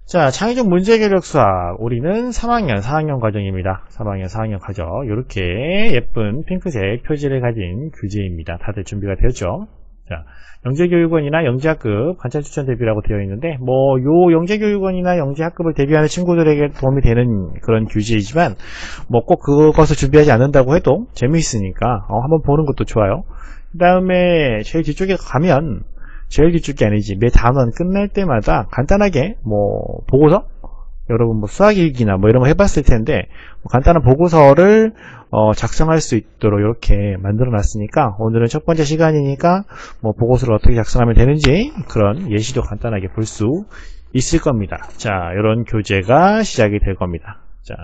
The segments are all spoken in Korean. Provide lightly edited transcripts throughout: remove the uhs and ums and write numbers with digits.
자, 창의적 문제개력 수학. 우리는 3학년, 4학년 과정입니다. 3학년, 4학년 과정. 이렇게 예쁜 핑크색 표지를 가진 교재입니다. 다들 준비가 되었죠? 자, 영재교육원이나 영재학급 관찰추천 대비라고 되어 있는데, 요 영재교육원이나 영재학급을 대비하는 친구들에게 도움이 되는 그런 교재이지만, 꼭 그것을 준비하지 않는다고 해도 재미있으니까, 한번 보는 것도 좋아요. 그 다음에 제일 뒤쪽에 가면, 제일 뒤쪽이 아니지, 매 단원 끝날 때마다 간단하게 보고서, 여러분 수학일기나 이런 거 해봤을 텐데 간단한 보고서를 작성할 수 있도록 이렇게 만들어 놨으니까, 오늘은 첫 번째 시간이니까 보고서를 어떻게 작성하면 되는지 그런 예시도 간단하게 볼 수 있을 겁니다. 자, 이런 교재가 시작이 될 겁니다. 자,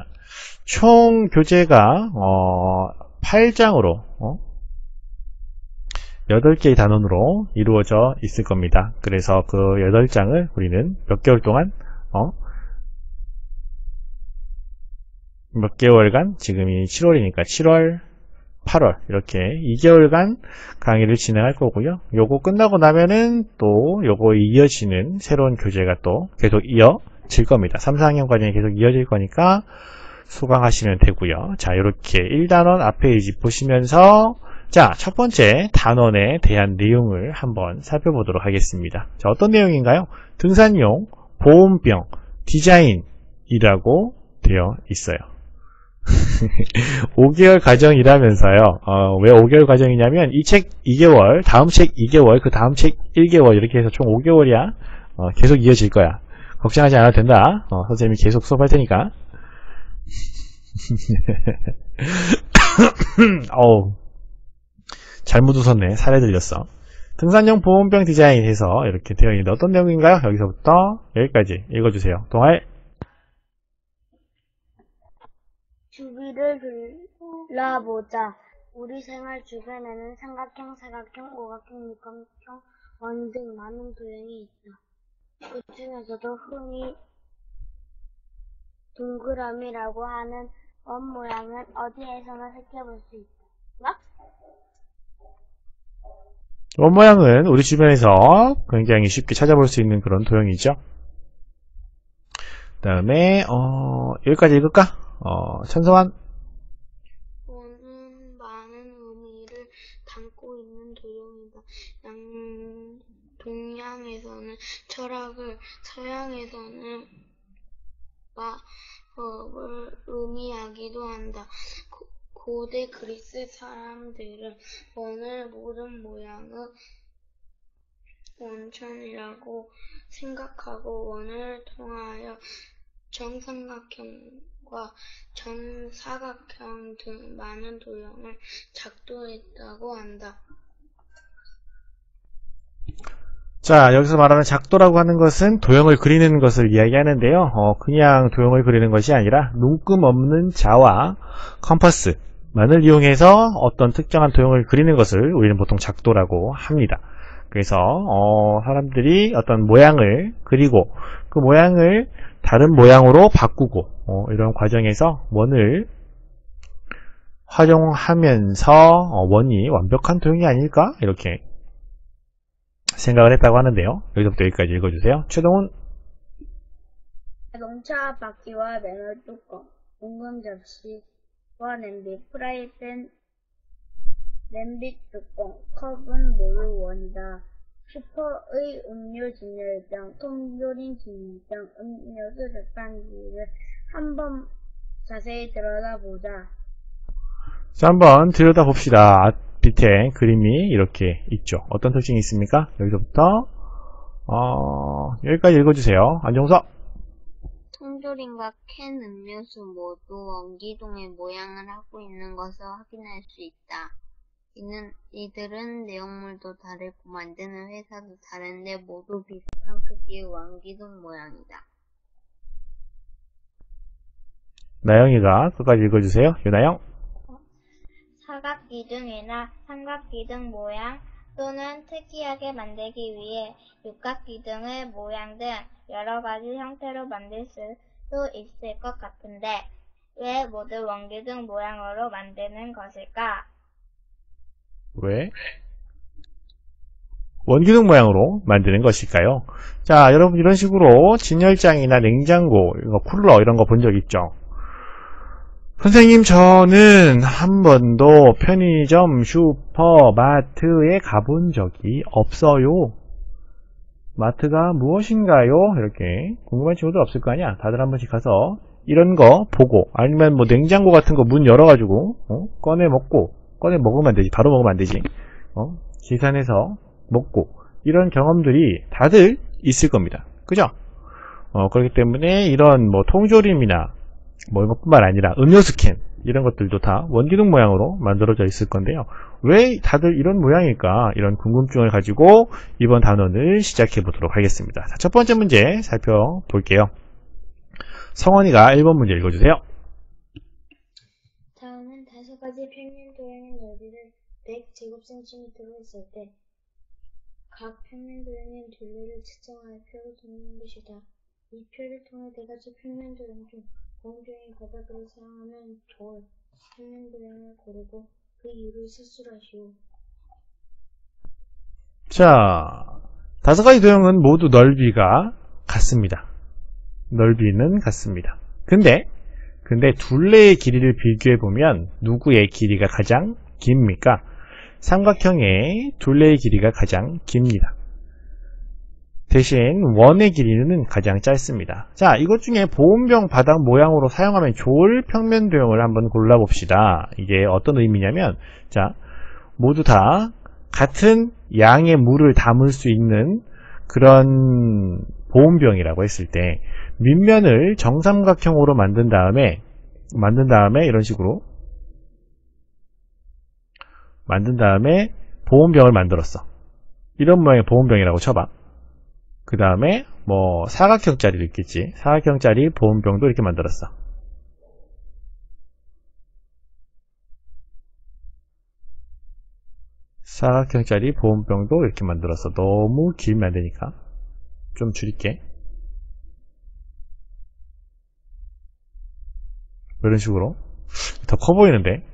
총 교재가 8장으로 8개의 단원으로 이루어져 있을 겁니다. 그래서 그 8장을 우리는 몇 개월 동안 몇 개월간, 지금이 7월이니까 7월, 8월 이렇게 2개월간 강의를 진행할 거고요. 요거 끝나고 나면은 또 요거 이어지는 새로운 교재가 또 계속 이어질 겁니다. 3, 4학년 과정이 계속 이어질 거니까 수강하시면 되고요. 자, 이렇게 1단원 앞에 이제 보시면서, 자, 첫 번째 단원에 대한 내용을 한번 살펴보도록 하겠습니다. 자, 어떤 내용인가요? 등산용 보온병 디자인이라고 되어 있어요. 5개월 과정이라면서요. 왜 5개월 과정이냐면 이 책 2개월, 다음 책 2개월, 그 다음 책 1개월 이렇게 해서 총 5개월이야. 계속 이어질 거야. 걱정하지 않아도 된다. 선생님이 계속 수업할 테니까. 어우, 잘못 웃었네. 살에 들렸어. 등산용 보온병 디자인해서 이렇게 되어 있는데 어떤 내용인가요? 여기서부터 여기까지 읽어주세요. 동아일. 주위를 둘러보자. 우리 생활 주변에는 삼각형, 사각형, 오각형, 육각형, 원 등 많은 도형이 있다. 그 중에서도 흔히 동그라미라고 하는 원 모양은 어디에서나 살펴볼 수 있다. 원 모양은 우리 주변에서 굉장히 쉽게 찾아볼 수 있는 그런 도형이죠. 그 다음에 여기까지 읽을까? 천성환. 원은 많은 의미를 담고 있는 도형이다. 동양에서는 철학을, 서양에서는 마법을 의미하기도 한다. 고대 그리스 사람들은 원을 모든 모양의 원천이라고 생각하고 원을 통하여 정삼각형과 정사각형 등 많은 도형을 작도했다고 한다. 자, 여기서 말하는 작도라고 하는 것은 도형을 그리는 것을 이야기하는데요. 그냥 도형을 그리는 것이 아니라 눈금 없는 자와 컴퍼스만을 이용해서 어떤 특정한 도형을 그리는 것을 우리는 보통 작도라고 합니다. 그래서 사람들이 어떤 모양을 그리고 그 모양을 다른 모양으로 바꾸고 이런 과정에서 원을 활용하면서 원이 완벽한 도형이 아닐까? 이렇게 생각을 했다고 하는데요. 여기서부터 여기까지 읽어주세요. 최동훈. 자동차 바퀴와 맨홀 뚜껑, 웅근 접시와 냄비, 프라이팬, 냄비 뚜껑, 컵은 모두 원이다. 슈퍼의 음료 진열병, 통조림 진열병, 음료수 자판기를 한번 자세히 들여다보자. 자, 한번 들여다봅시다. 밑에 그림이 이렇게 있죠. 어떤 특징이 있습니까? 여기서부터 여기까지 읽어주세요. 안정석. 통조림과 캔 음료수 모두 원기둥의 모양을 하고 있는 것을 확인할 수 있다. 이들은 내용물도 다르고 만드는 회사도 다른데 모두 비슷한 크기의 원기둥 모양이다. 나영이가 끝까지 읽어주세요. 유나영. 사각기둥이나 삼각기둥 모양 또는 특이하게 만들기 위해 육각기둥의 모양 등 여러 가지 형태로 만들 수도 있을 것 같은데 왜 모두 원기둥 모양으로 만드는 것일까? 왜? 원기둥 모양으로 만드는 것일까요? 자, 여러분 이런 식으로 진열장이나 냉장고, 쿨러 이런 거 본 적 있죠? 선생님 저는 한 번도 편의점, 슈퍼, 마트에 가본 적이 없어요. 마트가 무엇인가요? 이렇게 궁금한 친구들 없을 거 아니야? 다들 한 번씩 가서 이런 거 보고, 아니면 뭐 냉장고 같은 거 문 열어가지고 꺼내 먹으면 안 되지. 바로 먹으면 안 되지. 계산해서 먹고, 이런 경험들이 다들 있을 겁니다. 그죠? 그렇기 때문에 이런 뭐 통조림이나 뭐 이것뿐만 아니라 음료수 캔 이런 것들도 다 원기둥 모양으로 만들어져 있을 건데요. 왜 다들 이런 모양일까? 이런 궁금증을 가지고 이번 단원을 시작해 보도록 하겠습니다. 자, 첫 번째 문제 살펴볼게요. 성원이가 1번 문제 읽어주세요. 다음은 5가지 평면 도형의 넓이를 100제곱cm로 했을 때 각 평면 도형의 둘레를 측정하여 표로 두는 것이다. 이 표를 통해 4가지 평면 도형 중 공정의 바닥을 사용하면 좋은 평면 도형을 고르고 그 이유를 서술하시오. 자, 5가지 도형은 모두 넓이가 같습니다. 넓이는 같습니다. 근데 둘레의 길이를 비교해보면 누구의 길이가 가장 깁니까? 삼각형의 둘레의 길이가 가장 깁니다. 대신 원의 길이는 가장 짧습니다. 자, 이것 중에 보온병 바닥 모양으로 사용하면 좋을 평면 도형을 한번 골라봅시다. 이게 어떤 의미냐면, 자, 모두 다 같은 양의 물을 담을 수 있는 그런 보온병이라고 했을 때 밑면을 정삼각형으로 만든 다음에 이런 식으로 만든 다음에 보온병을 만들었어. 이런 모양의 보온병이라고 쳐봐. 그 다음에 뭐 사각형짜리도 있겠지. 사각형짜리 보온병도 이렇게 만들었어. 사각형짜리 보온병도 이렇게 만들었어. 너무 길면 안 되니까 좀 줄일게. 이런 식으로 더 커 보이는데,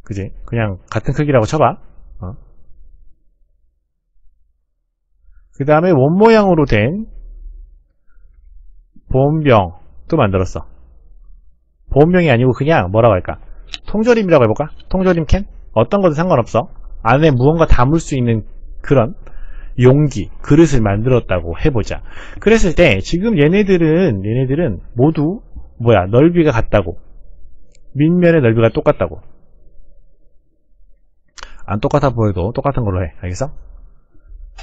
그지? 그냥 같은 크기라고 쳐봐. 그 다음에 원 모양으로 된 보온병도 만들었어. 보온병이 아니고 그냥 뭐라고 할까? 통조림이라고 해볼까? 통조림 캔? 어떤 것도 상관없어. 안에 무언가 담을 수 있는 그런 용기, 그릇을 만들었다고 해보자. 그랬을 때 지금 얘네들은 모두 뭐야? 넓이가 같다고. 밑면의 넓이가 똑같다고. 안 똑같아 보여도 똑같은 걸로 해. 알겠어?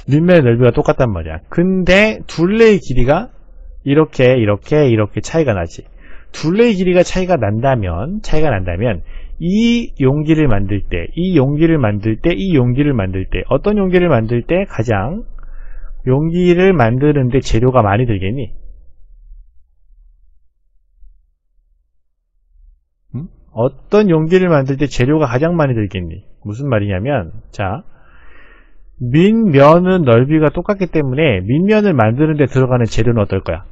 밑면의 넓이가 똑같단 말이야. 근데 둘레의 길이가 이렇게 차이가 나지. 둘레의 길이가 차이가 난다면 이 용기를 만들 때 어떤 용기를 만들 때 가장 용기를 만드는데 재료가 많이 들겠니? 어떤 용기를 만들 때 재료가 가장 많이 들겠니? 무슨 말이냐면, 자, 밑면은 넓이가 똑같기 때문에 밑면을 만드는 데 들어가는 재료는 어떨 거야?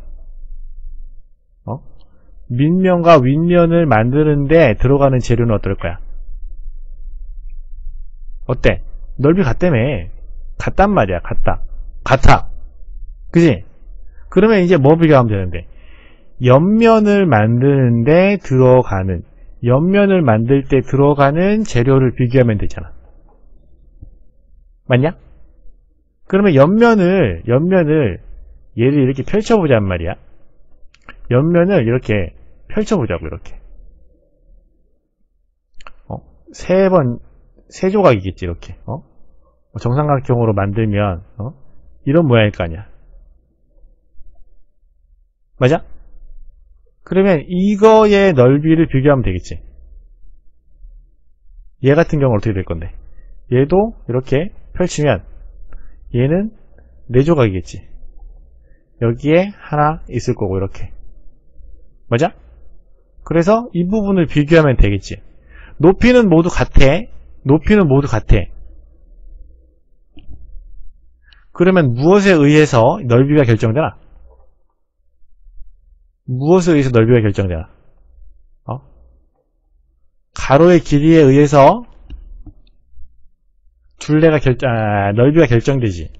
밑면과 윗면을 만드는 데 들어가는 재료는 어떨 거야? 어때? 넓이 같다며. 같단 말이야. 같아. 그지? 그러면 이제 뭐 비교하면 되는데, 옆면을 만들 때 들어가는 재료를 비교하면 되잖아. 맞냐? 그러면 옆면을 얘를 이렇게 펼쳐보자는 말이야. 옆면을 이렇게 펼쳐보자고. 이렇게 세 조각이겠지. 이렇게 정삼각형으로 만들면 이런 모양일 거 아니야. 맞아? 그러면 이거의 넓이를 비교하면 되겠지. 얘 같은 경우는 어떻게 될 건데, 얘도 이렇게 펼치면 얘는 4조각이겠지. 여기에 하나 있을 거고, 이렇게. 맞아? 그래서 이 부분을 비교하면 되겠지. 높이는 모두 같아. 그러면 무엇에 의해서 넓이가 결정되나? 가로의 길이에 의해서 둘레가 넓이가 결정되지.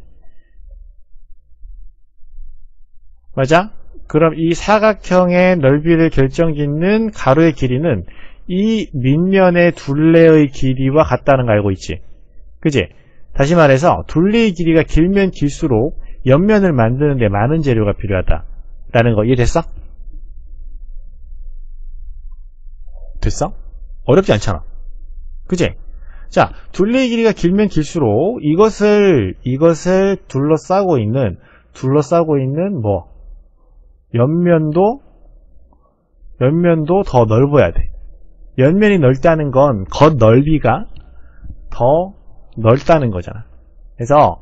맞아? 그럼 이 사각형의 넓이를 결정짓는 가로의 길이는 이 밑면의 둘레의 길이와 같다는 거 알고 있지? 그지? 다시 말해서 둘레의 길이가 길면 길수록 옆면을 만드는데 많은 재료가 필요하다 라는 거 이해됐어? 됐어? 어렵지 않잖아. 그지? 자, 둘레의 길이가 길면 길수록 이것을 둘러싸고 있는 뭐 옆면도 더 넓어야 돼. 옆면이 넓다는 건 겉넓이가 더 넓다는 거잖아. 그래서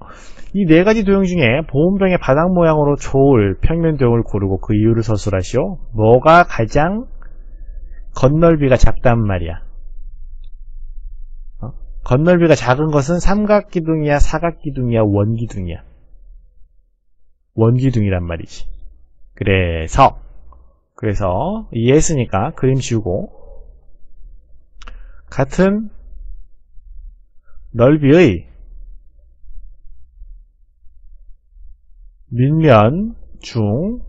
이 네 가지 도형 중에 보온병의 바닥 모양으로 좋을 평면 도형을 고르고 그 이유를 서술하시오. 뭐가 가장 겉넓이가 작단 말이야. 겉넓이가 작은 것은 삼각기둥이야, 사각기둥이야, 원기둥이야. 원기둥이란 말이지. 그래서 이해했으니까 그림 지우고 같은 넓이의 밑면 중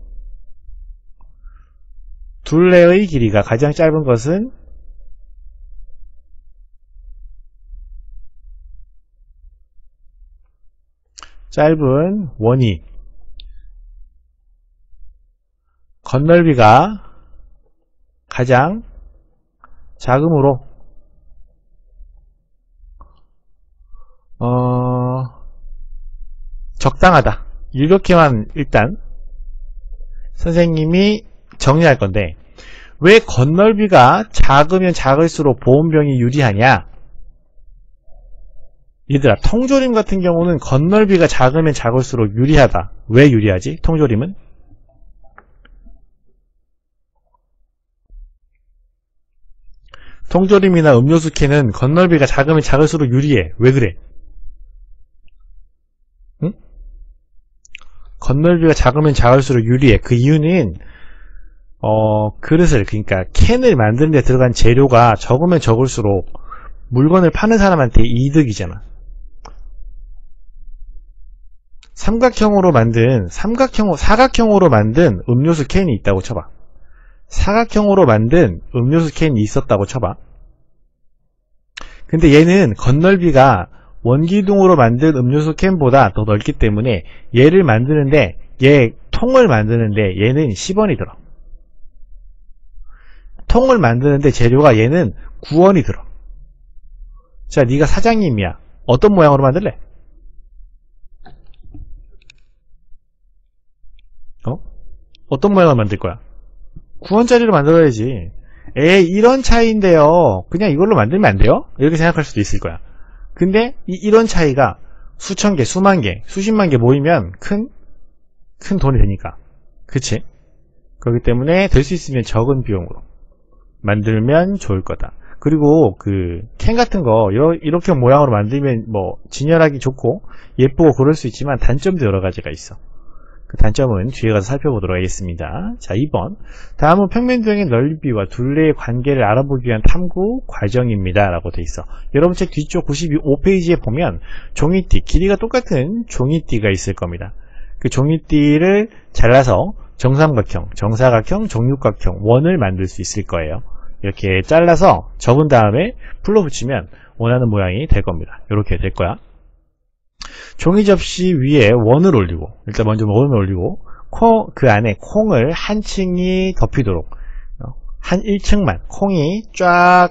둘레의 길이가 가장 짧은 것은 짧은 원이 겉넓이가 가장 작으므로 적당하다. 이렇게만 일단 선생님이 정리할 건데, 왜 겉넓이가 작으면 작을수록 보온병이 유리하냐? 얘들아, 통조림 같은 경우는 겉넓이가 작으면 작을수록 유리하다. 왜 유리하지? 통조림은? 통조림이나 음료수 캔은 겉넓이가 작으면 작을수록 유리해. 왜 그래? 응? 겉넓이가 작으면 작을수록 유리해. 그 이유는 그릇을, 그러니까 캔을 만드는 데 들어간 재료가 적으면 적을수록 물건을 파는 사람한테 이득이잖아. 사각형으로 만든 음료수 캔이 있다고 쳐봐. 사각형으로 만든 음료수 캔이 있었다고 쳐봐. 근데 얘는 겉넓이가 원기둥으로 만든 음료수 캔보다 더 넓기 때문에 얘를 만드는데, 통을 만드는데 얘는 10원이 들어. 통을 만드는데 재료가 얘는 9원이 들어. 자, 네가 사장님이야. 어떤 모양으로 만들래? 어떤 모양을 만들 거야? 9원짜리로 만들어야지. 이런 차이인데요. 그냥 이걸로 만들면 안 돼요? 이렇게 생각할 수도 있을 거야. 근데 이런 차이가 수천 개, 수만 개, 수십만 개 모이면 큰 돈이 되니까. 그치? 그렇기 때문에 될 수 있으면 적은 비용으로 만들면 좋을 거다. 그리고 캔 같은 거 이렇게 모양으로 만들면 뭐 진열하기 좋고 예쁘고 그럴 수 있지만 단점도 여러 가지가 있어. 그 단점은 뒤에 가서 살펴보도록 하겠습니다. 자, 2번. 다음은 평면도형의 넓이와 둘레의 관계를 알아보기 위한 탐구 과정입니다. 라고 돼 있어. 여러분 책 뒤쪽 95페이지에 보면 종이띠, 길이가 똑같은 종이띠가 있을 겁니다. 그 종이띠를 잘라서 정삼각형, 정사각형, 정육각형, 원을 만들 수 있을 거예요. 이렇게 잘라서 접은 다음에 풀러붙이면 원하는 모양이 될 겁니다. 이렇게 될 거야. 종이 접시 위에 원을 올리고, 일단 먼저 원을 올리고 그 안에 콩을 한 층이 덮이도록, 한 1층만 콩이 쫙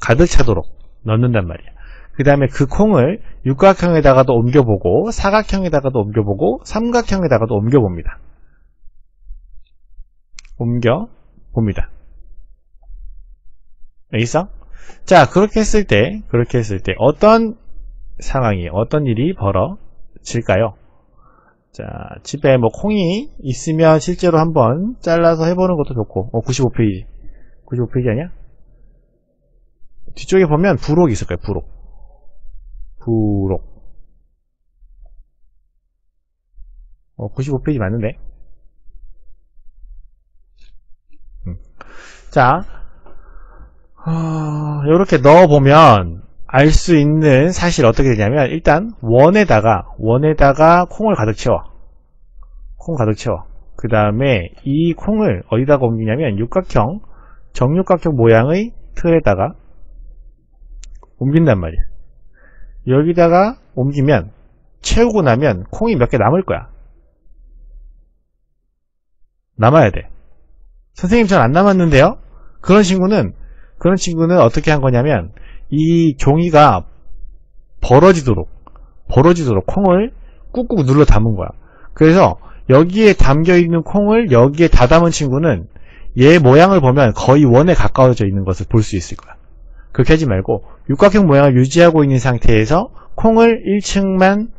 가득 차도록 넣는단 말이야. 그 다음에 그 콩을 육각형에다가도 옮겨보고, 사각형에다가도 옮겨보고, 삼각형에다가도 옮겨봅니다. 여기 있어? 자, 그렇게 했을 때 어떤 상황이, 어떤 일이 벌어질까요? 자, 집에 뭐 콩이 있으면 실제로 한번 잘라서 해보는 것도 좋고. 95페이지 아니야? 뒤쪽에 보면 부록이 있을 거예요. 부록. 95페이지 맞는데? 자, 이렇게 넣어보면 알 수 있는 사실 어떻게 되냐면 일단 원에다가 콩을 가득 채워. 콩 가득 채워. 그 다음에 이 콩을 어디다가 옮기냐면 육각형, 정육각형 모양의 틀에다가 옮긴단 말이야. 여기다가 옮기면 채우고 나면 콩이 몇 개 남을 거야. 남아야 돼. 선생님 전 안 남았는데요? 그런 친구는 어떻게 한 거냐면 이 종이가 벌어지도록 콩을 꾹꾹 눌러 담은 거야. 그래서 여기에 담겨있는 콩을 여기에 다 담은 친구는 얘 모양을 보면 거의 원에 가까워져 있는 것을 볼 수 있을 거야. 그렇게 하지 말고 육각형 모양을 유지하고 있는 상태에서 콩을 1층만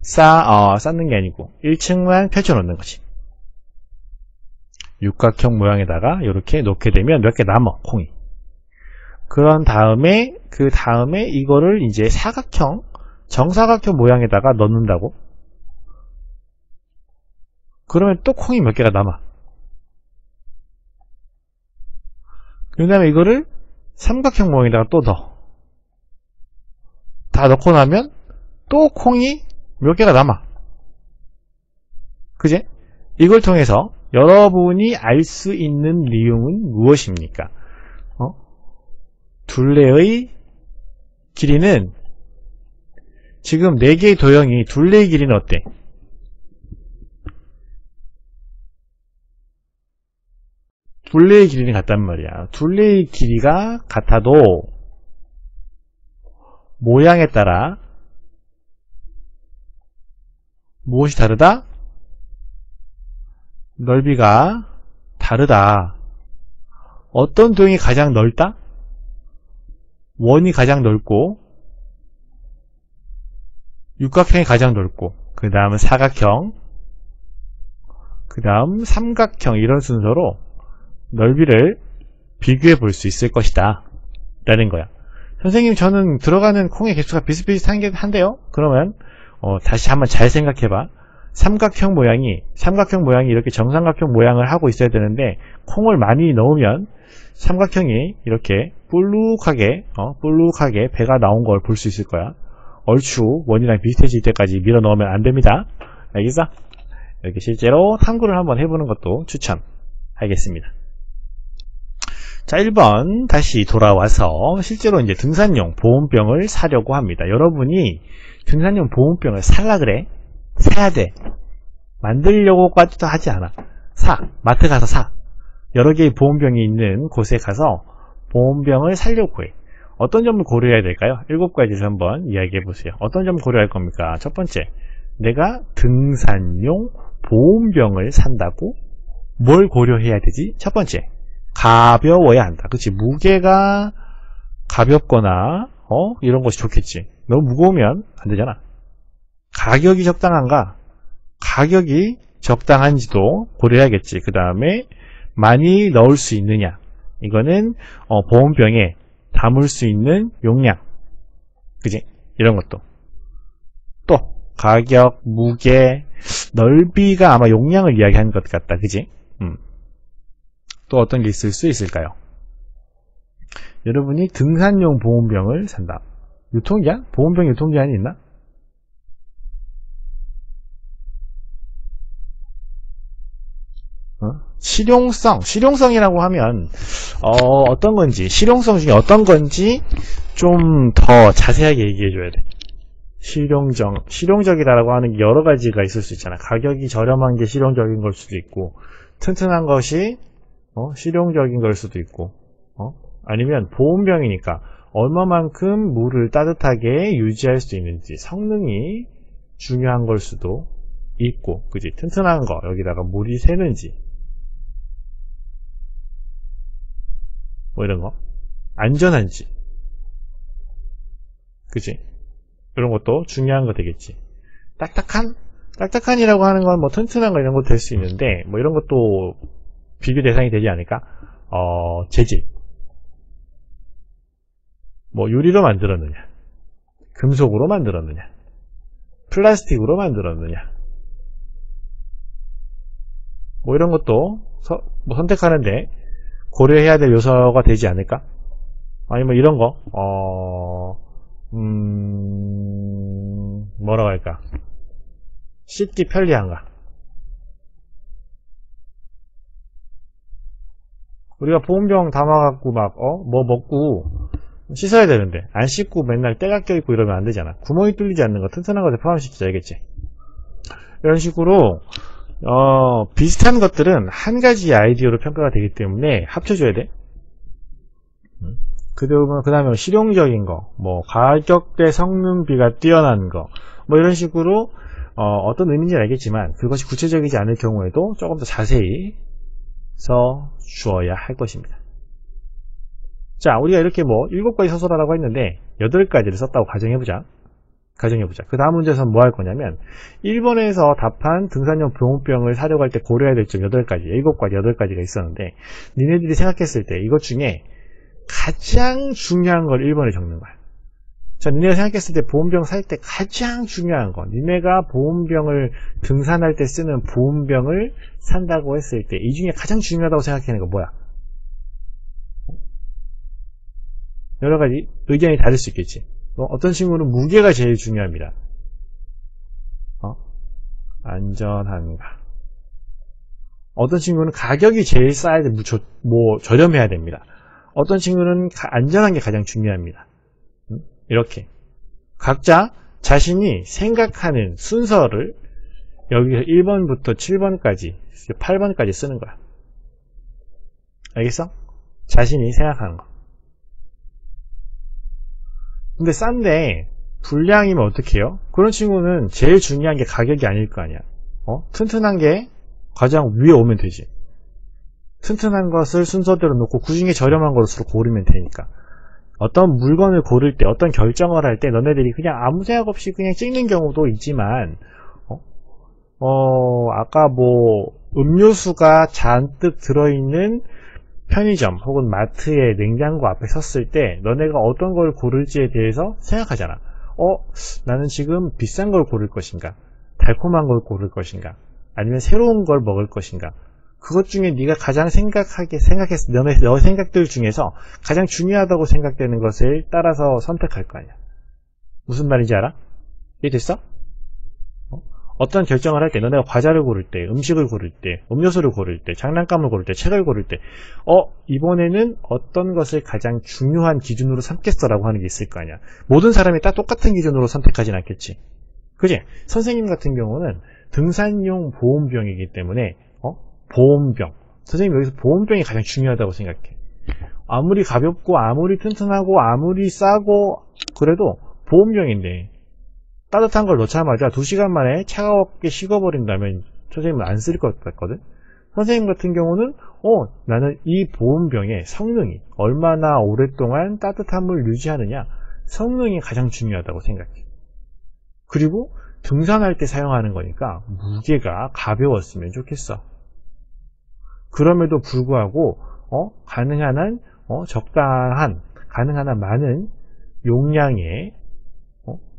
쌓는 게 아니고 1층만 펼쳐 놓는 거지. 육각형 모양에다가 이렇게 놓게 되면 몇 개 남아, 콩이. 그런 다음에 그 다음에 이거를 이제 사각형, 정사각형 모양에다가 넣는다고. 그러면 또 콩이 몇 개가 남아. 그 다음에 이거를 삼각형 모양에다가 또 넣어. 다 넣고 나면 또 콩이 몇 개가 남아. 그제? 이걸 통해서 여러분이 알 수 있는 내용은 무엇입니까? 둘레의 길이는 지금 4개의 도형이 둘레의 길이는 어때? 둘레의 길이는 같단 말이야. 둘레의 길이가 같아도 모양에 따라 무엇이 다르다? 넓이가 다르다. 어떤 도형이 가장 넓다? 원이 가장 넓고 육각형이 가장 넓고 그 다음은 사각형, 그 다음 삼각형, 이런 순서로 넓이를 비교해 볼 수 있을 것이다 라는 거야. 선생님 저는 들어가는 콩의 개수가 비슷비슷한데요? 그러면 다시 한번 잘 생각해봐. 삼각형 모양이 이렇게 정삼각형 모양을 하고 있어야 되는데 콩을 많이 넣으면 삼각형이 이렇게 볼록하게 배가 나온 걸 볼 수 있을 거야. 얼추 원이랑 비슷해질 때까지 밀어 넣으면 안 됩니다. 알겠어? 이렇게 실제로 탐구를 한번 해보는 것도 추천하겠습니다. 자, 1번 다시 돌아와서 실제로 이제 등산용 보온병을 사려고 합니다. 여러분이 등산용 보온병을 살라 그래? 사야 돼. 만들려고까지도 하지 않아. 마트 가서 사. 여러 개의 보온병이 있는 곳에 가서 보온병을 사려고 해. 어떤 점을 고려해야 될까요? 7가지에서 한번 이야기해 보세요. 어떤 점을 고려할 겁니까? 첫 번째, 내가 등산용 보온병을 산다고 뭘 고려해야 되지? 첫 번째, 가벼워야 한다. 그치? 무게가 가볍거나 이런 것이 좋겠지. 너무 무거우면 안 되잖아. 가격이 적당한가? 가격이 적당한지도 고려해야겠지. 그 다음에 많이 넣을 수 있느냐, 이거는 보온병에 담을 수 있는 용량, 그지? 이런 것도. 또 가격, 무게, 넓이가 아마 용량을 이야기하는 것 같다. 그지? 또 어떤 게 있을 수 있을까요? 여러분이 등산용 보온병을 산다. 유통기한? 보온병 유통기한이 있나? 실용성이라고 하면 어떤 건지, 실용성 중에 어떤 건지 좀 더 자세하게 얘기해 줘야 돼. 실용적이라고 하는 게 여러 가지가 있을 수 있잖아. 가격이 저렴한 게 실용적인 걸 수도 있고, 튼튼한 것이 실용적인 걸 수도 있고, 아니면 보온병이니까 얼마만큼 물을 따뜻하게 유지할 수 있는지, 성능이 중요한 걸 수도 있고, 그지? 튼튼한 거, 여기다가 물이 새는지, 뭐 이런 거, 안전한지, 그지? 이런 것도 중요한 거 되겠지. 딱딱한이라고 하는 건 뭐 튼튼한 거 이런 것도 될 수 있는데, 뭐 이런 것도 비교 대상이 되지 않을까? 재질, 뭐 유리로 만들었느냐, 금속으로 만들었느냐, 플라스틱으로 만들었느냐, 뭐 이런 것도 뭐 선택하는데 고려해야 될 요소가 되지 않을까? 아니면 이런 거, 뭐라고 할까? 씻기 편리한가? 우리가 보온병 담아갖고 뭐 먹고 씻어야 되는데, 안 씻고 맨날 때가 껴있고 이러면 안 되잖아. 구멍이 뚫리지 않는 거, 튼튼한 것에 포함시키자, 알겠지? 이런 식으로, 비슷한 것들은 한 가지 아이디어로 평가가 되기 때문에 합쳐줘야 돼. 그 다음에 실용적인 거, 뭐, 가격 대 성능비가 뛰어난 거, 뭐 이런 식으로, 어떤 의미인지는 알겠지만, 그것이 구체적이지 않을 경우에도 조금 더 자세히 써 주어야 할 것입니다. 자, 우리가 이렇게 뭐 7가지 서술하라고 했는데 8가지를 썼다고 가정해보자. 그 다음 문제에서는 뭐 할 거냐면 1번에서 답한 등산용 보온병을 사려고 할 때 고려해야 될 점 8가지, 7가지, 8가지가 있었는데 니네들이 생각했을 때 이것 중에 가장 중요한 걸 1번에 적는 거야. 자, 니네가 생각했을 때 보온병 살 때 가장 중요한 건 니네가 보온병을 등산할 때 쓰는 보온병을 산다고 했을 때 이 중에 가장 중요하다고 생각하는 거 뭐야? 여러가지 의견이 다를 수 있겠지. 어떤 친구는 무게가 제일 중요합니다. 안전한가. 어떤 친구는 가격이 제일 싸야 돼, 저렴해야 됩니다. 어떤 친구는 안전한 게 가장 중요합니다. 이렇게 각자 자신이 생각하는 순서를 여기서 1번부터 7번까지 8번까지 쓰는 거야. 알겠어? 자신이 생각하는 거. 근데 싼데 불량이면 어떡해요? 그런 친구는 제일 중요한 게 가격이 아닐 거 아니야. 튼튼한 게 가장 위에 오면 되지. 튼튼한 것을 순서대로 놓고 그 중에 저렴한 것으로 고르면 되니까. 어떤 물건을 고를 때, 어떤 결정을 할 때 너네들이 그냥 아무 생각 없이 그냥 찍는 경우도 있지만 아까 뭐 음료수가 잔뜩 들어있는 편의점 혹은 마트의 냉장고 앞에 섰을 때 너네가 어떤 걸 고를지에 대해서 생각하잖아. 나는 지금 비싼 걸 고를 것인가, 달콤한 걸 고를 것인가, 아니면 새로운 걸 먹을 것인가. 그것 중에 네가 가장 생각했을 너 생각들 중에서 가장 중요하다고 생각되는 것을 따라서 선택할 거 아니야. 무슨 말인지 알아? 이해됐어? 어떤 결정을 할 때, 너네가 과자를 고를 때, 음식을 고를 때, 음료수를 고를 때, 장난감을 고를 때, 책을 고를 때, 이번에는 어떤 것을 가장 중요한 기준으로 삼겠어라고 하는 게 있을 거 아니야. 모든 사람이 다 똑같은 기준으로 선택하진 않겠지. 그지? 선생님 같은 경우는 등산용 보온병이기 때문에, 보온병. 선생님 여기서 보온병이 가장 중요하다고 생각해. 아무리 가볍고, 아무리 튼튼하고, 아무리 싸고, 그래도 보온병인데, 따뜻한 걸 넣자마자 2시간 만에 차가웠게 식어버린다면 선생님은 안 쓸 것 같거든. 선생님 같은 경우는 나는 이 보온병의 성능이 얼마나 오랫동안 따뜻함을 유지하느냐, 성능이 가장 중요하다고 생각해. 그리고 등산할 때 사용하는 거니까 무게가 가벼웠으면 좋겠어. 그럼에도 불구하고 가능한 한 적당한, 가능한 한 많은 용량의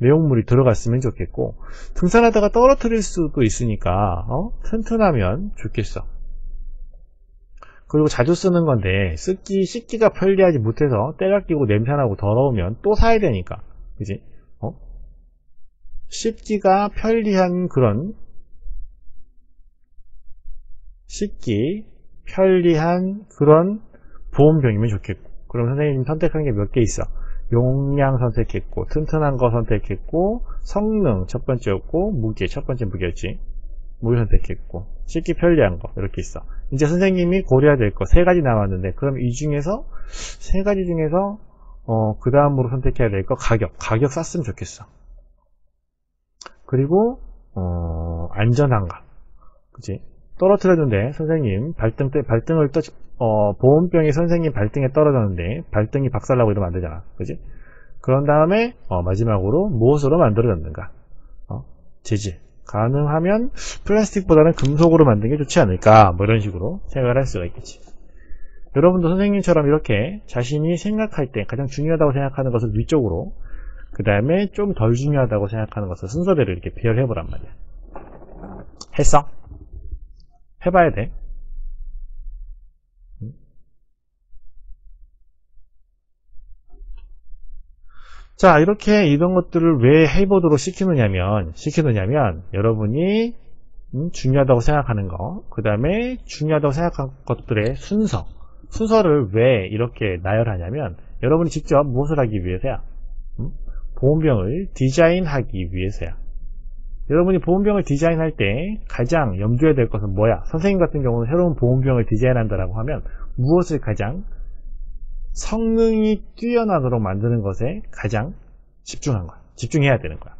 내용물이 들어갔으면 좋겠고, 등산하다가 떨어뜨릴 수도 있으니까 튼튼하면 좋겠어. 그리고 자주 쓰는 건데 씻기가 편리하지 못해서 때가 끼고 냄새나고 더러우면 또 사야 되니까, 그지? 씻기가 편리한 그런 보온병이면 좋겠고. 그럼 선생님 선택한 게 몇 개 있어. 용량 선택했고, 튼튼한 거 선택했고, 성능 첫 번째였고, 무게 첫 번째 무게였지. 무게 선택했고, 씻기 편리한 거 이렇게 있어. 이제 선생님이 고려해야 될 거 3가지 남았는데, 그럼 이 중에서 3가지 중에서 그 다음으로 선택해야 될 거 가격 쌌으면 좋겠어. 그리고 안전한가, 그치? 떨어뜨렸는데 선생님 보온병이 선생님 발등에 떨어졌는데 발등이 박살나고 이러면 안 되잖아, 그지? 그런 다음에 마지막으로 무엇으로 만들어졌는가? 재질. 가능하면 플라스틱보다는 금속으로 만든 게 좋지 않을까, 뭐 이런 식으로 생각을 할 수가 있겠지. 여러분도 선생님처럼 이렇게 자신이 생각할 때 가장 중요하다고 생각하는 것을 위쪽으로, 그 다음에 좀 덜 중요하다고 생각하는 것을 순서대로 이렇게 배열해 보란 말이야. 했어? 해봐야 돼. 자, 이렇게 이런 것들을 왜 해보도록 시키느냐면 여러분이 중요하다고 생각하는 거, 그 다음에 중요하다고 생각한 것들의 순서를 왜 이렇게 나열하냐면 여러분이 직접 무엇을 하기 위해서야? 보온병을 디자인하기 위해서야. 여러분이 보온병을 디자인할 때 가장 염두에 될 것은 뭐야? 선생님 같은 경우는 새로운 보온병을 디자인한다라고 하면 무엇을 가장 성능이 뛰어나도록 만드는 것에 가장 집중해야 되는 거야.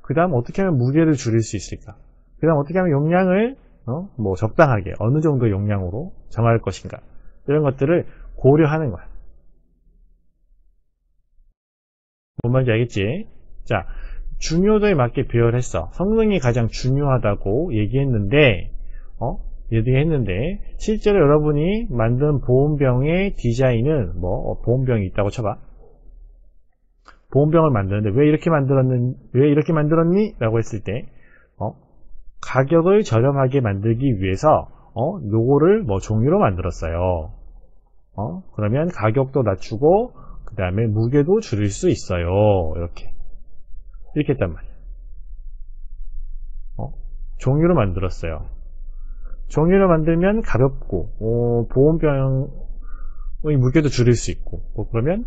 그 다음 어떻게 하면 무게를 줄일 수 있을까? 그 다음 어떻게 하면 용량을 적당하게 어느 정도 용량으로 정할 것인가? 이런 것들을 고려하는 거야. 뭔 말인지 알겠지? 자, 중요도에 맞게 비율했어. 성능이 가장 중요하다고 얘기했는데 실제로 여러분이 만든 보온병의 디자인은 보온병이 있다고 쳐봐. 보온병을 만드는데 왜 이렇게 만들었니? 라고 했을 때 가격을 저렴하게 만들기 위해서 요거를 종이로 만들었어요. 그러면 가격도 낮추고 그 다음에 무게도 줄일 수 있어요. 이렇게 했단 말이야. 종이로 만들었어요. 종이로 만들면 가볍고 보온병의 무게도 줄일 수 있고 그러면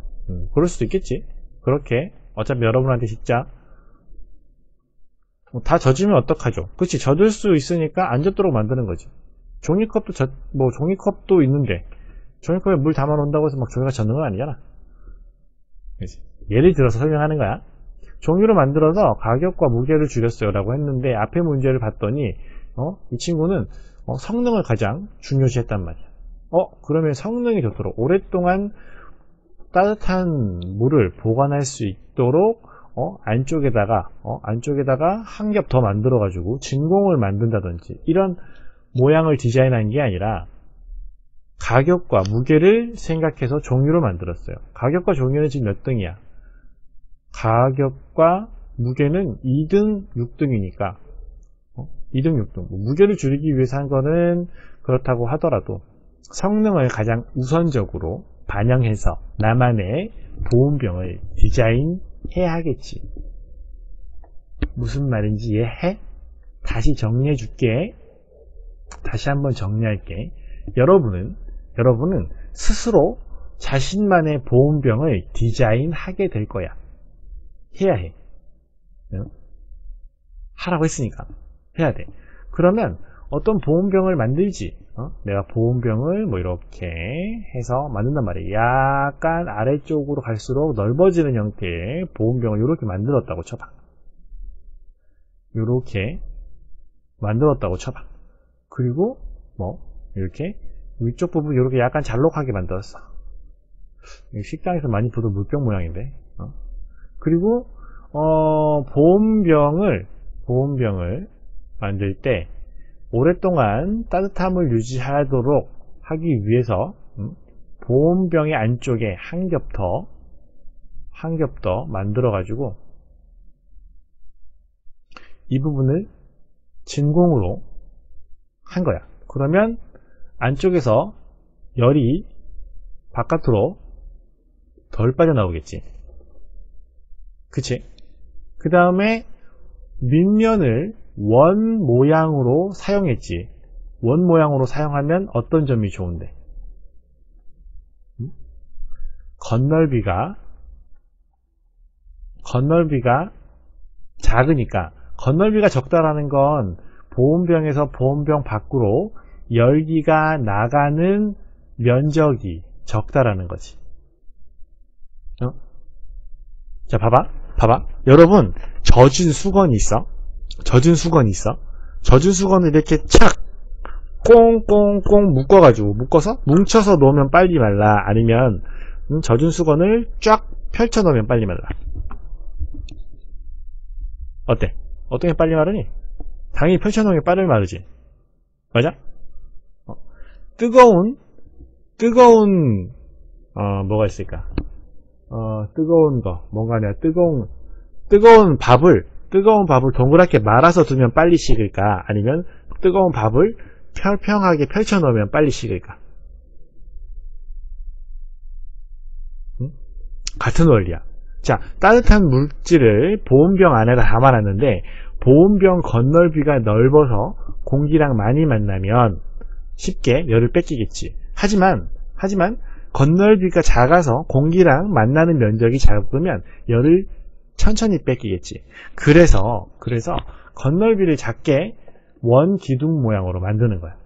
그럴 수도 있겠지. 그렇게 어차피 여러분한테 진짜 다 젖으면 어떡하죠? 그치, 젖을 수 있으니까 안 젖도록 만드는 거지. 종이컵도 있는데 종이컵에 물 담아 놓는다고 해서 종이가 젖는 건 아니잖아. 그치? 예를 들어서 설명하는 거야. 종이로 만들어서 가격과 무게를 줄였어요 라고 했는데 앞에 문제를 봤더니 이 친구는 성능을 가장 중요시했단 말이야. 그러면 성능이 좋도록 오랫동안 따뜻한 물을 보관할 수 있도록 안쪽에다가 한 겹 더 만들어 가지고 진공을 만든다든지 이런 모양을 디자인한 게 아니라 가격과 무게를 생각해서 종이로 만들었어요. 가격과 종이는 지금 몇 등이야? 가격과 무게는 2등, 6등이니까 2등, 6등. 무게를 줄이기 위해서 한 거는 그렇다고 하더라도 성능을 가장 우선적으로 반영해서 나만의 보온병을 디자인해야 하겠지. 무슨 말인지 이해해? 다시 정리해 줄게. 다시 한번 정리할게. 여러분은 스스로 자신만의 보온병을 디자인하게 될 거야. 해야 해. 하라고 했으니까 해야 돼. 그러면 어떤 보온병을 만들지. 내가 보온병을 이렇게 해서 만든단 말이야. 약간 아래쪽으로 갈수록 넓어지는 형태의 보온병을 이렇게 만들었다고 쳐봐. 이렇게 만들었다고 쳐봐. 그리고 이렇게 위쪽 부분 이렇게 약간 잘록하게 만들었어. 식당에서 많이 보던 물병 모양인데. 그리고 보온병을 만들 때 오랫동안 따뜻함을 유지하도록 하기 위해서 보온병의 안쪽에 한 겹 더 만들어 가지고 이 부분을 진공으로 한 거야. 그러면 안쪽에서 열이 바깥으로 덜 빠져나오겠지. 그치? 그 다음에 밑면을 원 모양으로 사용했지. 원 모양으로 사용하면 어떤 점이 좋은데? 건널비가 작으니까. 건널비가 적다라는 건 보온병에서 보온병 밖으로 열기가 나가는 면적이 적다라는 거지. 자, 봐봐. 여러분, 젖은 수건이 있어. 젖은 수건을 이렇게 착 꽁꽁꽁 묶어서 뭉쳐서 놓으면 빨리 말라. 아니면 젖은 수건을 쫙 펼쳐 놓으면 빨리 말라. 어때? 어떻게 빨리 마르니? 당연히 펼쳐 놓으면 빨리 마르지. 맞아? 뜨거운 뭐가 있을까? 뜨거운 거 뭔가 아니라 뜨거운 밥을 동그랗게 말아서 두면 빨리 식을까? 아니면 뜨거운 밥을 평평하게 펼쳐 놓으면 빨리 식을까? 같은 원리야. 자, 따뜻한 물질을 보온병 안에다 담아놨는데 보온병 겉넓이가 넓어서 공기랑 많이 만나면 쉽게 열을 뺏기겠지. 하지만 겉넓이가 작아서 공기랑 만나는 면적이 작으면 열을 천천히 뺏기겠지. 그래서 겉넓이를 작게 원 기둥 모양으로 만드는 거야.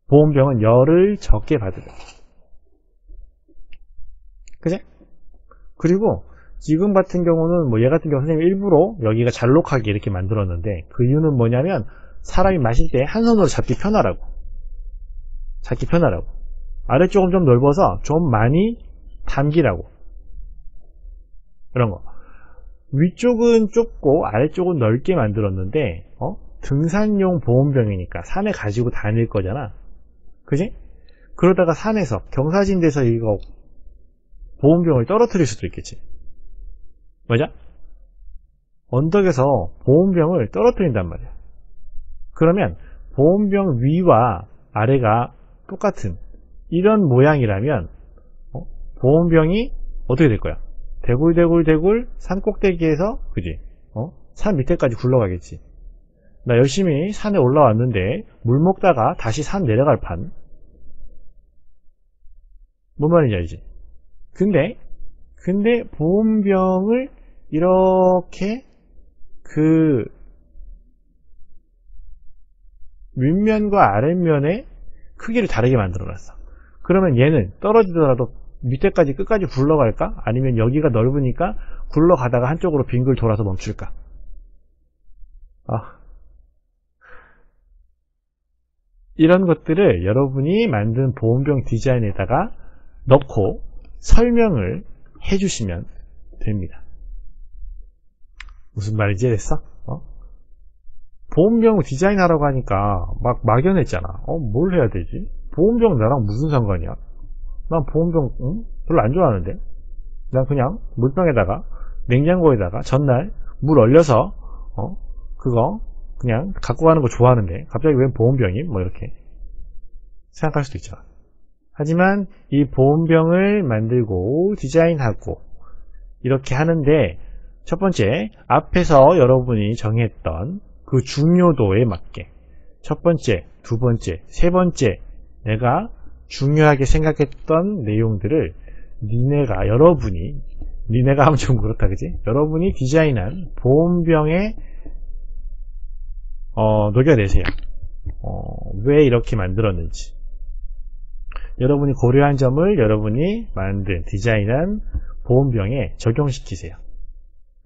보온병은 열을 적게 받으려. 그지? 그리고 지금 같은 경우는 얘 같은 경우 선생님이 일부러 여기가 잘록하게 이렇게 만들었는데 그 이유는 뭐냐면 사람이 마실 때 한 손으로 잡기 편하라고. 아래쪽은 좀 넓어서 좀 많이 담기라고. 그런 거. 위쪽은 좁고 아래쪽은 넓게 만들었는데 등산용 보온병이니까 산에 가지고 다닐 거잖아. 그지? 그러다가 산에서 경사진데서 이거 보온병을 떨어뜨릴 수도 있겠지. 맞아? 언덕에서 보온병을 떨어뜨린단 말이야. 그러면 보온병 위와 아래가 똑같은 이런 모양이라면 보온병이 어떻게 될 거야? 대굴 산 꼭대기에서 그지? 산 밑에까지 굴러가겠지. 나 열심히 산에 올라왔는데 물 먹다가 다시 산 내려갈 판. 뭔 말인지 알지? 근데 보온병을 이렇게 그 윗면과 아랫면의 크기를 다르게 만들어놨어. 그러면 얘는 떨어지더라도 밑에까지 끝까지 굴러갈까? 아니면 여기가 넓으니까 굴러가다가 한쪽으로 빙글 돌아서 멈출까? 이런 것들을 여러분이 만든 보온병 디자인에다가 넣고 설명을 해주시면 됩니다. 무슨 말인지 됐어? 보온병 디자인하라고 하니까 막 막연했잖아. 뭘 해야 되지? 보온병 나랑 무슨 상관이야? 난 보온병 별로 안 좋아하는데. 난 그냥 물병에다가 냉장고에다가 전날 물 얼려서 그거 그냥 갖고 가는 거 좋아하는데 갑자기 왜 보온병이? 뭐 이렇게 생각할 수도 있죠. 하지만 이 보온병을 만들고 디자인하고 이렇게 하는데 첫 번째, 앞에서 여러분이 정했던 그 중요도에 맞게 첫 번째, 두 번째, 세 번째 내가 중요하게 생각했던 내용들을 니네가 하면 좀 그렇다 그지? 여러분이 디자인한 보온병에 녹여내세요. 왜 이렇게 만들었는지 여러분이 고려한 점을 여러분이 만든 디자인한 보온병에 적용시키세요.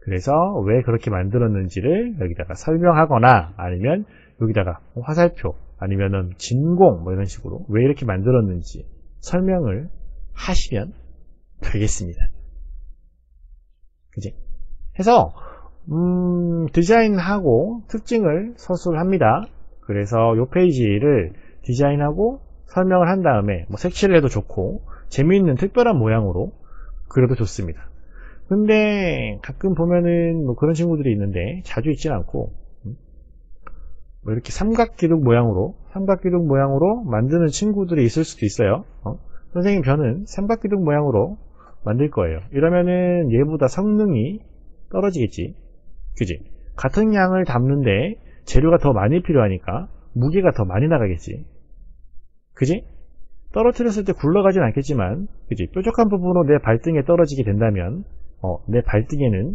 그래서 왜 그렇게 만들었는지를 여기다가 설명하거나 아니면 여기다가 화살표 아니면은 진공 뭐 이런 식으로 왜 이렇게 만들었는지 설명을 하시면 되겠습니다. 그지? 해서 디자인하고 특징을 서술합니다. 그래서 이 페이지를 디자인하고 설명을 한 다음에 뭐 색칠을 해도 좋고 재미있는 특별한 모양으로 그려도 좋습니다. 근데 가끔 보면은 뭐 그런 친구들이 있는데 자주 있진 않고 뭐 이렇게 삼각기둥 모양으로 만드는 친구들이 있을 수도 있어요. 선생님 저는 삼각기둥 모양으로 만들 거예요. 이러면은 얘보다 성능이 떨어지겠지. 그지? 같은 양을 담는데 재료가 더 많이 필요하니까 무게가 더 많이 나가겠지. 그지? 떨어뜨렸을 때 굴러가진 않겠지만 그지? 뾰족한 부분으로 내 발등에 떨어지게 된다면 내 발등에는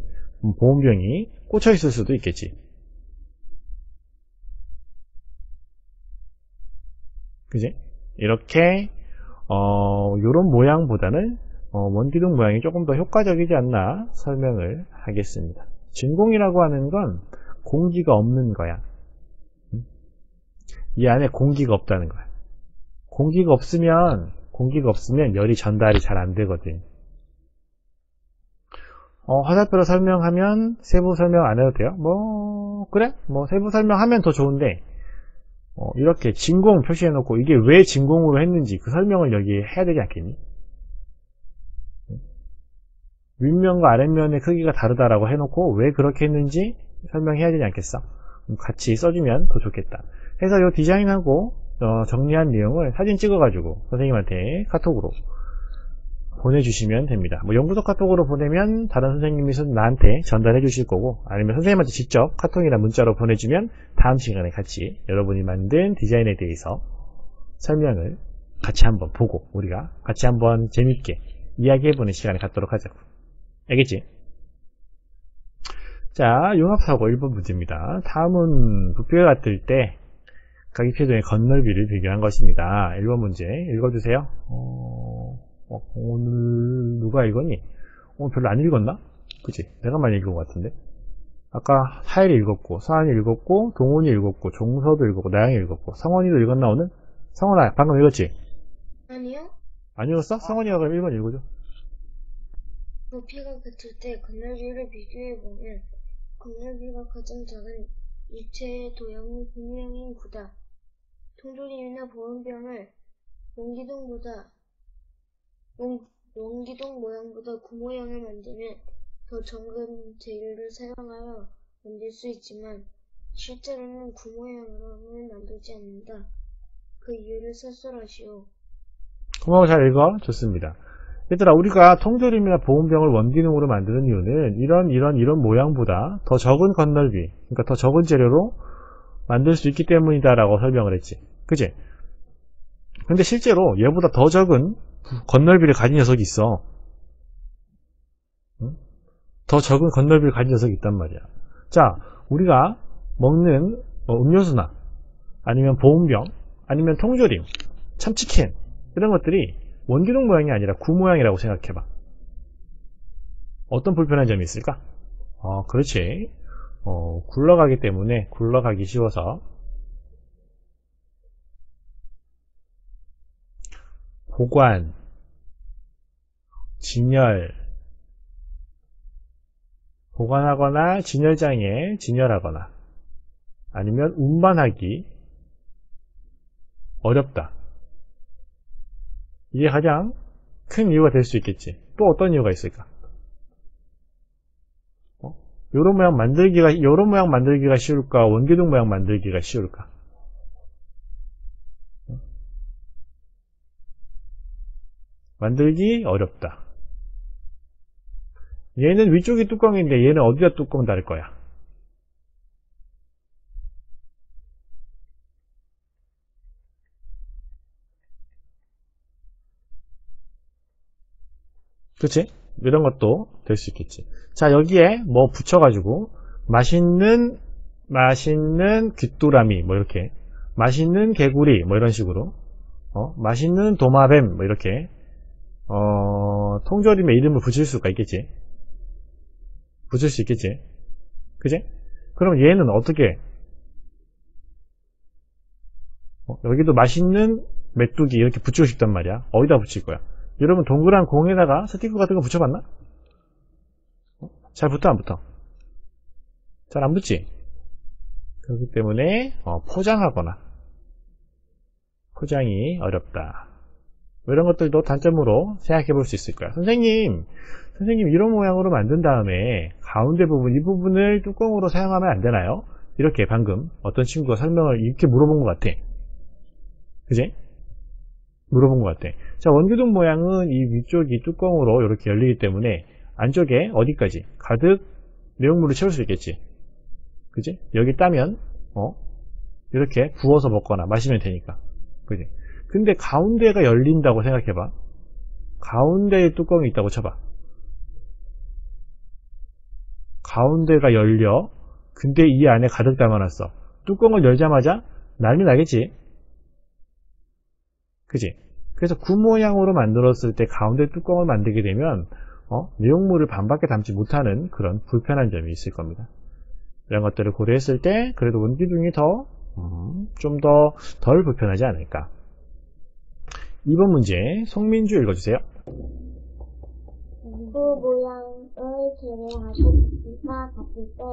보온병이 꽂혀 있을 수도 있겠지. 그지? 이렇게 요런 모양보다는 원기둥 모양이 조금 더 효과적이지 않나 설명을 하겠습니다. 진공이라고 하는 건 공기가 없는 거야. 이 안에 공기가 없다는 거야. 공기가 없으면 열이 전달이 잘 안 되거든. 화살표로 설명하면 세부 설명 안 해도 돼요? 그래? 세부 설명하면 더 좋은데 이렇게 진공 표시해 놓고 이게 왜 진공으로 했는지 그 설명을 여기에 해야 되지 않겠니? 윗면과 아랫면의 크기가 다르다라고 해놓고 왜 그렇게 했는지 설명해야 되지 않겠어? 같이 써주면 더 좋겠다. 해서 이 디자인하고 정리한 내용을 사진 찍어가지고 선생님한테 카톡으로 보내주시면 됩니다. 뭐 영구석 카톡으로 보내면 다른 선생님이 나한테 전달해 주실 거고, 아니면 선생님한테 직접 카톡이나 문자로 보내주면 다음 시간에 같이 여러분이 만든 디자인에 대해서 설명을 같이 한번 보고 우리가 같이 한번 재밌게 이야기해보는 시간을 갖도록 하자고. 알겠지? 자, 융합사고 1번 문제입니다. 다음은 부피가 같을 때 각 입체동의 건널비를 비교한 것입니다. 1번 문제 읽어주세요. 오늘 누가 읽었니? 오늘 별로 안 읽었나? 그치? 내가 많이 읽은 것 같은데. 아까 하엘이 읽었고, 서한이 읽었고, 동훈이 읽었고, 종서도 읽었고, 나영이 읽었고, 성원이도 읽었나 오늘? 성원아 방금 읽었지? 아니요. 안 읽었어? 성원이가 그럼 1번 읽어줘. 부피가 같을 때 건널비를 비교해보면 건널비가 가장 작은 입체의 도형이 구모형인 구다. 통조림이나 보온병을 원기둥 모양보다 구모형을 만들면 더 적은 재료를 사용하여 만들 수 있지만 실제로는 구모형으로는 만들지 않는다. 그 이유를 설설하시오. 고마워, 잘 읽어. 좋습니다. 얘들아, 우리가 통조림이나 보온병을 원기둥으로 만드는 이유는 이런 모양보다 더 적은 건널비, 그러니까 더 적은 재료로 만들 수 있기 때문이다 라고 설명을 했지. 그치? 근데 실제로 얘보다 더 적은 건널비를 가진 녀석이 있어. 응? 더 적은 건널비를 가진 녀석이 있단 말이야. 자, 우리가 먹는 음료수나 아니면 보온병 아니면 통조림, 참치캔 이런 것들이 원기둥 모양이 아니라 구 모양이라고 생각해봐. 어떤 불편한 점이 있을까? 그렇지. 굴러가기 때문에 굴러가기 쉬워서 보관, 진열, 보관하거나 진열장에 진열하거나 아니면 운반하기 어렵다. 이게 가장 큰 이유가 될 수 있겠지. 또 어떤 이유가 있을까? 요런 모양 만들기가 쉬울까? 원기둥 모양 만들기가 쉬울까? 만들기 어렵다. 얘는 위쪽이 뚜껑인데 얘는 어디다 뚜껑 달 거야? 그치? 이런 것도 될 수 있겠지. 자, 여기에 뭐 붙여가지고 맛있는 귀뚜라미 뭐 이렇게, 맛있는 개구리 뭐 이런 식으로, 맛있는 도마뱀 뭐 이렇게 통조림의 이름을 붙일 수가 있겠지. 붙일 수 있겠지. 그치? 그럼 얘는 어떻게, 여기도 맛있는 메뚜기 이렇게 붙이고 싶단 말이야. 어디다 붙일 거야? 여러분 동그란 공에다가 스티커 같은 거 붙여봤나? 잘 붙어 안 붙어? 잘 안 붙지? 그렇기 때문에 포장하거나 포장이 어렵다. 이런 것들도 단점으로 생각해 볼 수 있을 거야. 선생님 이런 모양으로 만든 다음에 가운데 부분, 이 부분을 뚜껑으로 사용하면 안 되나요? 이렇게 방금 어떤 친구가 설명을 이렇게 물어본 것 같아. 그지? 물어본 것 같아. 자, 원기둥 모양은 이 위쪽이 뚜껑으로 이렇게 열리기 때문에 안쪽에 어디까지 가득 내용물을 채울 수 있겠지. 그지? 여기 따면 이렇게 부어서 먹거나 마시면 되니까. 그지? 근데 가운데가 열린다고 생각해봐. 가운데에 뚜껑이 있다고 쳐봐. 가운데가 열려. 근데 이 안에 가득 담아놨어. 뚜껑을 열자마자 난리 나겠지. 그지? 그래서 구 모양으로 만들었을 때 가운데 뚜껑을 만들게 되면 내용물을 반밖에 담지 못하는 그런 불편한 점이 있을 겁니다. 이런 것들을 고려했을 때 그래도 원기둥이 좀 더 덜 불편하지 않을까. 2번 문제 송민주 읽어주세요. 구 모양을 제외하기가 같을 때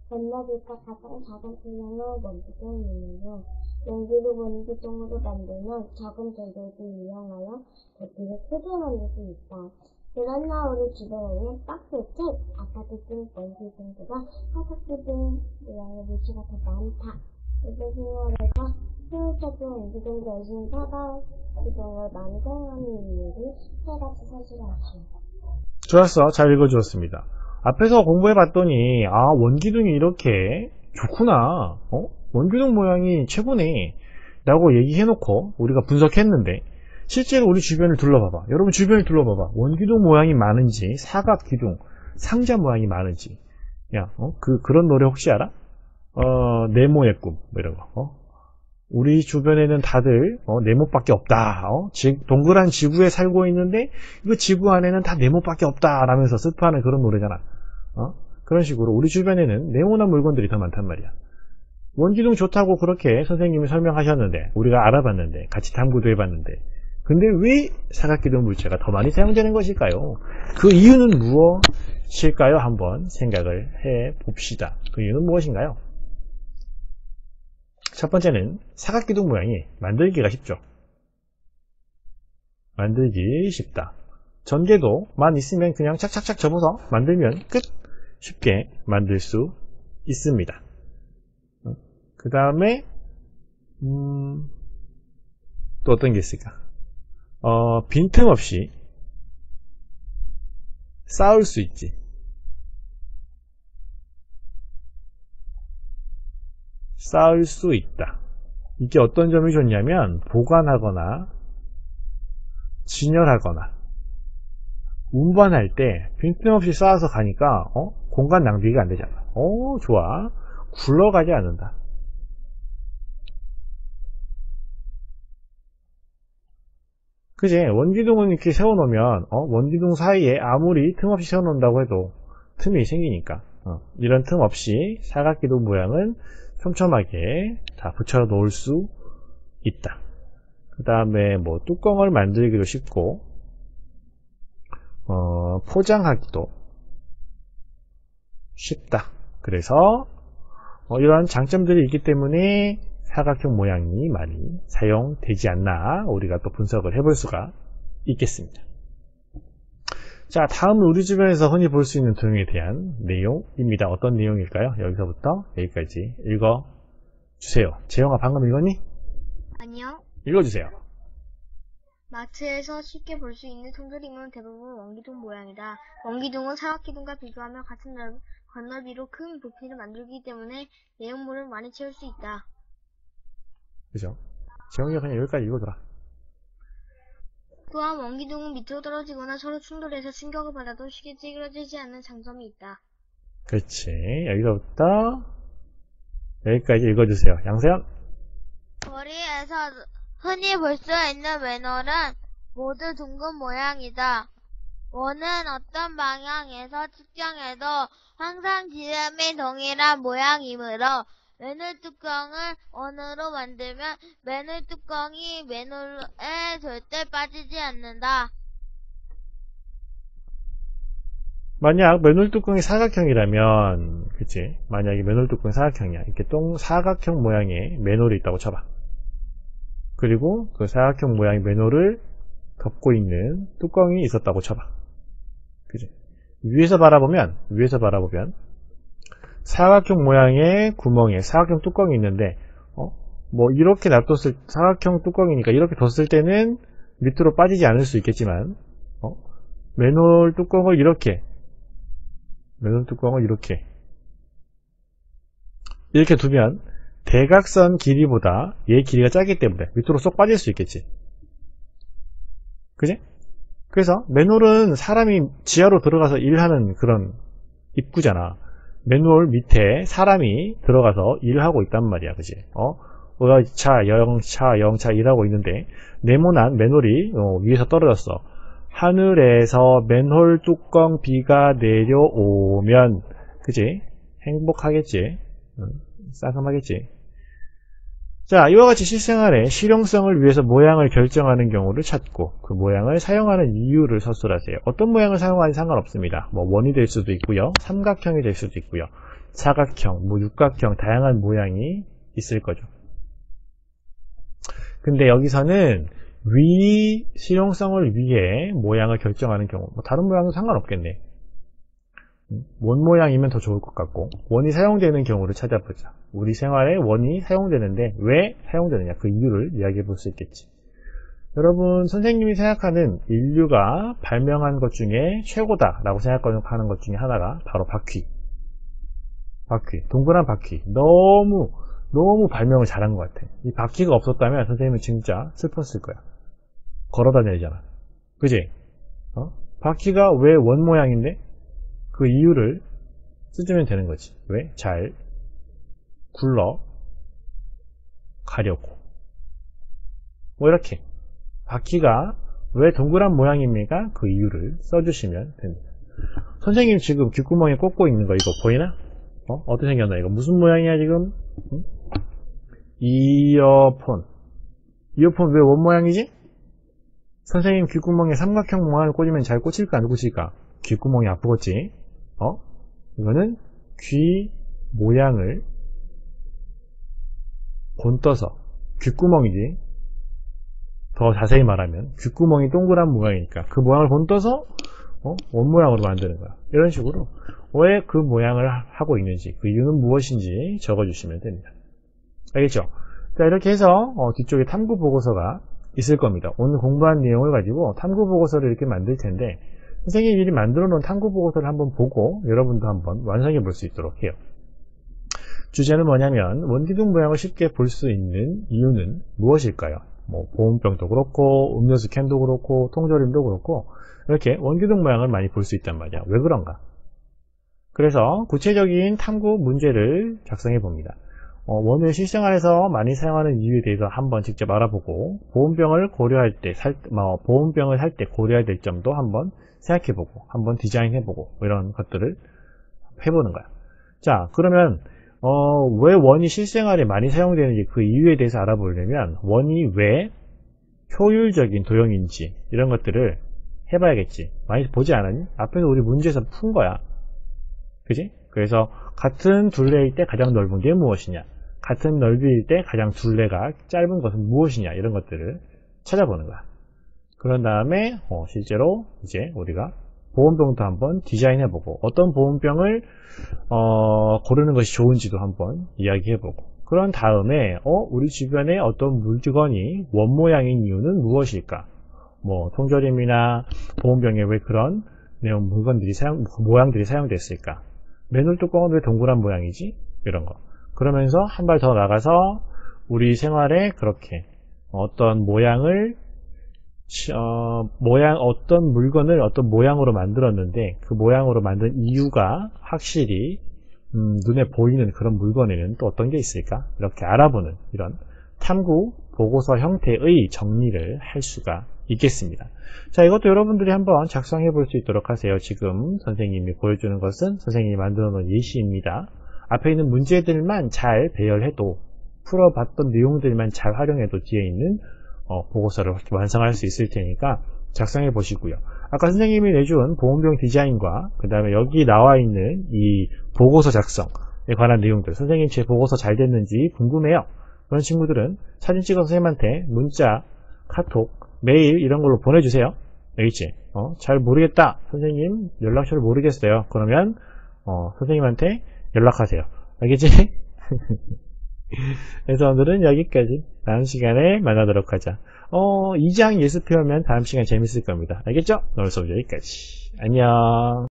건너비가 가장 작은 분량을 원기둥 이용해요. 용기를 원기둥으로 만들면 적은 재료를 이용하여 부피를 크게 만들 수 있다. 그러나 우리 주변에는 박스책, 아까 듣은 원기둥보다 사각기둥 모양의 물체가 더 많다. 이들 생활에서 생활적인 원기둥 대신 사각기둥을 많이 사용하는 이유를 세 가지 사실이었죠. 좋았어. 잘 읽어주었습니다. 앞에서 공부해봤더니 원기둥이 이렇게 좋구나. 원기둥 모양이 최고네 라고 얘기해놓고 우리가 분석했는데 실제로 우리 주변을 둘러봐봐. 여러분 주변을 둘러봐봐. 원기둥 모양이 많은지 사각기둥 상자 모양이 많은지. 그런 노래 혹시 알아? 네모의 꿈 뭐 이런 거. 우리 주변에는 다들 네모밖에 없다. 동그란 지구에 살고 있는데 이거 지구 안에는 다 네모밖에 없다 라면서 슬퍼하는 그런 노래잖아. 그런 식으로 우리 주변에는 네모난 물건들이 더 많단 말이야. 원기둥 좋다고 그렇게 선생님이 설명하셨는데 우리가 알아봤는데 같이 탐구도 해봤는데 근데 왜 사각기둥 물체가 더 많이 사용되는 것일까요? 그 이유는 무엇일까요? 한번 생각을 해봅시다. 그 이유는 무엇인가요? 첫 번째는 사각기둥 모양이 만들기가 쉽죠. 만들기 쉽다. 전개도만 있으면 그냥 착착착 접어서 만들면 끝! 쉽게 만들 수 있습니다. 그 다음에 또 어떤 게 있을까? 빈틈없이 쌓을 수 있지. 쌓을 수 있다. 이게 어떤 점이 좋냐면 보관하거나 진열하거나 운반할 때 빈틈없이 쌓아서 가니까 공간 낭비가 안 되잖아. 좋아. 굴러가지 않는다. 그지? 원기둥은 이렇게 세워놓으면 원기둥 사이에 아무리 틈 없이 세워놓는다고 해도 틈이 생기니까 이런 틈 없이 사각기둥 모양은 촘촘하게 다 붙여 놓을 수 있다. 그 다음에 뭐 뚜껑을 만들기도 쉽고 포장하기도 쉽다. 그래서 이러한 장점들이 있기 때문에 사각형 모양이 많이 사용되지 않나 우리가 또 분석을 해볼 수가 있겠습니다. 자, 다음은 우리 주변에서 흔히 볼 수 있는 도형에 대한 내용입니다. 어떤 내용일까요? 여기서부터 여기까지 읽어주세요. 재영아 방금 읽었니? 아니요. 읽어주세요. 마트에서 쉽게 볼 수 있는 통조림은 대부분 원기둥 모양이다. 원기둥은 사각기둥과 비교하며 같은 건너비로 큰 부피를 만들기 때문에 내용물을 많이 채울 수 있다. 그죠? 재영이가 그냥 여기까지 읽어줘라. 또한 원기둥은 밑으로 떨어지거나 서로 충돌해서 충격을 받아도 쉽게 찌그러지지 않는 장점이 있다. 그렇지. 여기서부터 여기까지 읽어주세요. 양세형. 거리에서 흔히 볼 수 있는 맨홀은 모두 둥근 모양이다. 원은 어떤 방향에서 측정해도 항상 지름이 동일한 모양이므로 맨홀 뚜껑을 원으로 만들면 맨홀 뚜껑이 맨홀에 절대 빠지지 않는다. 만약 맨홀 뚜껑이 사각형이라면, 그치? 만약에 맨홀 뚜껑이 사각형이야. 이렇게 사각형 모양의 맨홀이 있다고 쳐봐. 그리고 그 사각형 모양의 맨홀을 덮고 있는 뚜껑이 있었다고 쳐봐. 그치? 위에서 바라보면 사각형 모양의 구멍에 사각형 뚜껑이 있는데, 뭐 이렇게 놔뒀을 사각형 뚜껑이니까 이렇게 뒀을 때는 밑으로 빠지지 않을 수 있겠지만, 맨홀 뚜껑을 이렇게 두면 대각선 길이보다 얘 길이가 짧기 때문에 밑으로 쏙 빠질 수 있겠지. 그지? 그래서 맨홀은 사람이 지하로 들어가서 일하는 그런 입구잖아. 맨홀 밑에 사람이 들어가서 일을 하고 있단 말이야. 그지? 차, 영차 일하고 있는데 네모난 맨홀이 위에서 떨어졌어. 하늘에서 맨홀 뚜껑 비가 내려오면, 그지? 행복하겠지? 싸금하겠지? 자, 이와 같이 실생활에 실용성을 위해서 모양을 결정하는 경우를 찾고 그 모양을 사용하는 이유를 서술하세요. 어떤 모양을 사용하는지 상관없습니다. 뭐 원이 될 수도 있고요, 삼각형이 될 수도 있고요, 사각형, 뭐 육각형, 다양한 모양이 있을 거죠. 근데 여기서는 실용성을 위해 모양을 결정하는 경우, 뭐 다른 모양도 상관없겠네. 원 모양이면 더 좋을 것 같고, 원이 사용되는 경우를 찾아보자. 우리 생활에 원이 사용되는데 왜 사용되느냐, 그 이유를 이야기해 볼 수 있겠지. 여러분, 선생님이 생각하는 인류가 발명한 것 중에 최고다 라고 생각하는 것 중에 하나가 바로 바퀴. 동그란 바퀴. 너무 발명을 잘한 것 같아. 이 바퀴가 없었다면 선생님은 진짜 슬펐을 거야. 걸어 다녀야잖아. 그지? 바퀴가 왜 원 모양인데? 그 이유를 쓰주면 되는 거지. 왜? 잘 굴러 가려고. 뭐 이렇게. 바퀴가 왜 동그란 모양입니까? 그 이유를 써주시면 됩니다. 선생님 지금 귓구멍에 꽂고 있는 거 이거 보이나? 어떻게 생겼나? 이거 무슨 모양이야 지금? 응? 이어폰 왜 원 모양이지? 선생님 귓구멍에 삼각형 모양을 꽂으면 잘 꽂힐까 안 꽂힐까? 귓구멍이 아프겠지? 이거는 귀 모양을 곤떠서, 귓구멍이지. 더 자세히 말하면 귓구멍이 동그란 모양이니까 그 모양을 곤떠서 원 모양으로 만드는 거야. 이런 식으로 왜 그 모양을 하고 있는지, 그 이유는 무엇인지 적어주시면 됩니다. 알겠죠? 자, 이렇게 해서 뒤쪽에 탐구 보고서가 있을 겁니다. 오늘 공부한 내용을 가지고 탐구 보고서를 이렇게 만들 텐데, 선생님이 미리 만들어 놓은 탐구 보고서를 한번 보고 여러분도 한번 완성해 볼 수 있도록 해요. 주제는 뭐냐면, 원기둥 모양을 쉽게 볼 수 있는 이유는 무엇일까요? 뭐 보온병도 그렇고, 음료수 캔도 그렇고, 통조림도 그렇고, 이렇게 원기둥 모양을 많이 볼 수 있단 말이야. 왜 그런가? 그래서 구체적인 탐구 문제를 작성해 봅니다. 원을 실생활에서 많이 사용하는 이유에 대해서 한번 직접 알아보고, 보온병을 살 때 고려해야 될 점도 한번 생각해보고, 한번 디자인해보고, 이런 것들을 해보는 거야. 자, 그러면 왜 원이 실생활에 많이 사용되는지 그 이유에 대해서 알아보려면, 원이 왜 효율적인 도형인지 이런 것들을 해봐야겠지. 많이 보지 않았니? 앞에서 우리 문제에서 푼 거야. 그지? 그래서 같은 둘레일 때 가장 넓은 게 무엇이냐, 같은 넓이일 때 가장 둘레가 짧은 것은 무엇이냐, 이런 것들을 찾아보는 거야. 그런 다음에 실제로 이제 우리가 보온병도 한번 디자인해보고, 어떤 보온병을 고르는 것이 좋은지도 한번 이야기해보고, 그런 다음에 우리 주변에 어떤 물건이 원 모양인 이유는 무엇일까? 뭐 통조림이나 보온병에 왜 그런 물건들이 모양들이 사용됐을까? 맨홀 뚜껑은 왜 동그란 모양이지? 이런 거. 그러면서 한 발 더 나가서 우리 생활에 그렇게 어떤 어떤 물건을 어떤 모양으로 만들었는데, 그 모양으로 만든 이유가 확실히 눈에 보이는 그런 물건에는 또 어떤 게 있을까? 이렇게 알아보는 이런 탐구 보고서 형태의 정리를 할 수가 있겠습니다. 자, 이것도 여러분들이 한번 작성해 볼 수 있도록 하세요. 지금 선생님이 보여주는 것은 선생님이 만들어 놓은 예시입니다. 앞에 있는 문제들만 잘 배열해도, 풀어봤던 내용들만 잘 활용해도 뒤에 있는 보고서를 완성할 수 있을 테니까 작성해 보시고요. 아까 선생님이 내준 보온병 디자인과 그 다음에 여기 나와 있는 이 보고서 작성에 관한 내용들, 선생님 제 보고서 잘 됐는지 궁금해요. 그런 친구들은 사진 찍어서 선생님한테 문자, 카톡, 메일 이런 걸로 보내주세요. 알겠지? 잘 모르겠다, 선생님 연락처를 모르겠어요. 그러면 선생님한테 연락하세요. 알겠지? 그래서 오늘은 여기까지. 다음 시간에 만나도록 하자. 2장 예습해오면 다음 시간 재밌을 겁니다. 알겠죠? 오늘 수업 여기까지. 안녕.